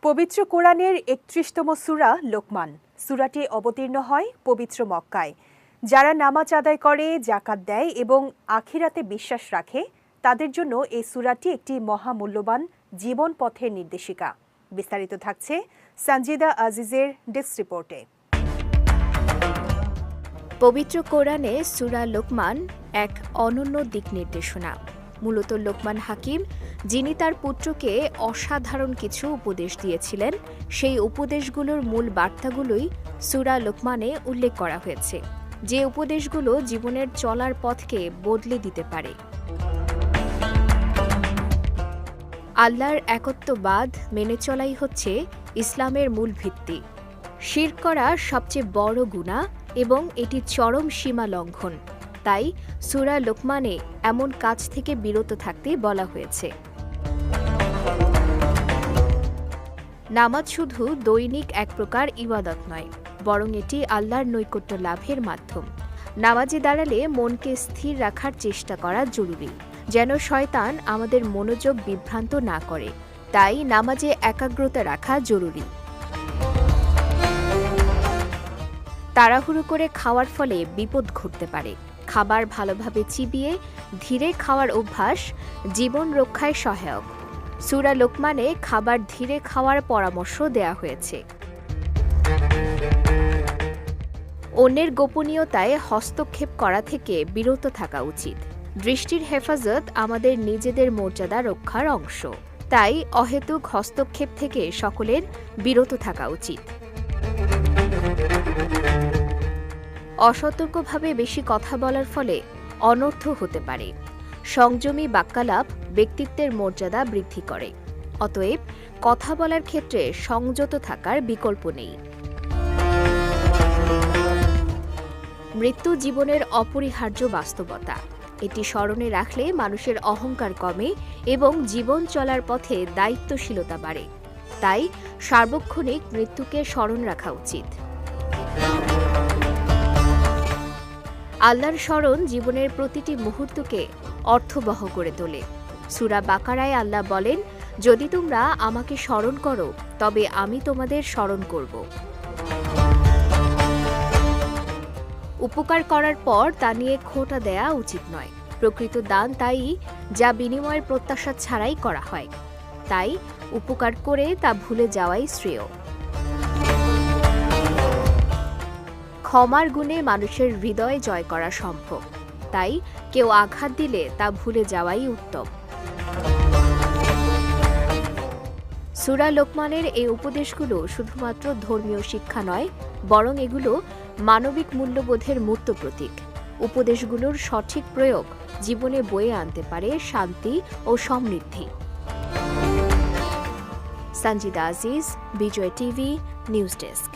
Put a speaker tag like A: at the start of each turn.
A: পবিত্র কোরআনের ৩১তম সূরা লোকমান। সূরাটি অবতীর্ণ হয় পবিত্র মক্কায়। যারা নামাজ আদায় করে, যাকাত দেয় এবং আখিরাতে বিশ্বাস রাখে তাদের জন্য এই সূরাটি একটি মহামূল্যবান জীবন পথের নির্দেশিকা। বিস্তারিত থাকছে সঞ্জিদা আজিজের ডেস্ক রিপোর্টে।
B: পবিত্র কোরআনে সূরা লোকমান এক অনন্য দিক নির্দেশনা। মূলত লোকমান হাকিম, যিনি তার পুত্রকে অসাধারণ কিছু উপদেশ দিয়েছিলেন, সেই উপদেশগুলোর মূল বার্তাগুলোই সূরা লোকমানে উল্লেখ করা হয়েছে, যে উপদেশগুলো জীবনের চলার পথকে বদলে দিতে পারে। আল্লাহর একত্ববাদ মেনে চলাই হচ্ছে ইসলামের মূল ভিত্তি। শিরক করা সবচেয়ে বড় গুনাহ এবং এটি চরম সীমা লঙ্ঘন। তাই সূরা লোকমানে এমন কাজ থেকে বিরত থাকতে বলা হয়েছে। নামাজ শুধু দৈনিক এক প্রকার ইবাদত নয়, বরং এটি আল্লাহর নৈকট্য লাভের মাধ্যম। নামাজে দাঁড়ালে মনকে স্থির রাখার চেষ্টা করা জরুরি, যেন শয়তান আমাদের মনোযোগ বিভ্রান্ত না করে। তাই নামাজে একাগ্রতা রাখা জরুরি। তাড়াহুড়ো করে খাওয়ার ফলে বিপদ ঘটতে পারে। খাবার ভালোভাবে চিবিয়ে ধীরে খাওয়ার অভ্যাস জীবন রক্ষায় সহায়ক। সূরা লোকমানে খাবার ধীরে খাওয়ার পরামর্শ দেয়া হয়েছে। অন্যের গোপনীয়তায় হস্তক্ষেপ করা থেকে বিরত থাকা উচিত। দৃষ্টির হেফাজত আমাদের নিজেদের মর্যাদা রক্ষার অংশ। তাই অহেতুক হস্তক্ষেপ থেকে সকলের বিরত থাকা উচিত। অসতর্কভাবে বেশি কথা বলার ফলে অনর্থ হতে পারে। সংযমী বাক্যালাপ ব্যক্তিত্বের মর্যাদা বৃদ্ধি করে। অতএব কথা বলার ক্ষেত্রে সংযত থাকার বিকল্প নেই। মৃত্যু জীবনের অপরিহার্য বাস্তবতা। এটি স্মরণে রাখলে মানুষের অহংকার কমে এবং জীবন চলার পথে দায়িত্বশীলতা বাড়ে। তাই সার্বক্ষণিক মৃত্যুকে স্মরণ রাখা উচিত। আল্লাহর স্মরণ জীবনের প্রতিটি মুহূর্তকে অর্থবহ করে তোলে। সূরা বাকারায় আল্লাহ বলেন, যদি তোমরা আমাকে স্মরণ করো তবে আমি তোমাদের স্মরণ করব। উপকার করার পর তা নিয়ে খোঁটা দেয়া উচিত নয়। প্রকৃত দান তাই যা বিনিময়ের প্রত্যাশা ছাড়াই করা হয়। তাই উপকার করে তা ভুলে যাওয়াই শ্রেয়। ক্ষমার গুণে মানুষের হৃদয় জয় করা সম্ভব। তাই কেউ আঘাত দিলে তা ভুলে যাওয়াই উত্তম। সূরা লোকমানের এই উপদেশগুলো শুধুমাত্র ধর্মীয় শিক্ষা নয়, বরং এগুলো মানবিক মূল্যবোধের মূর্ত প্রতীক। উপদেশগুলোর সঠিক প্রয়োগ জীবনে বয়ে আনতে পারে শান্তি ও সমৃদ্ধি। সঞ্জিদা আজিজ, বিজয় টিভি, নিউজ ডেস্ক।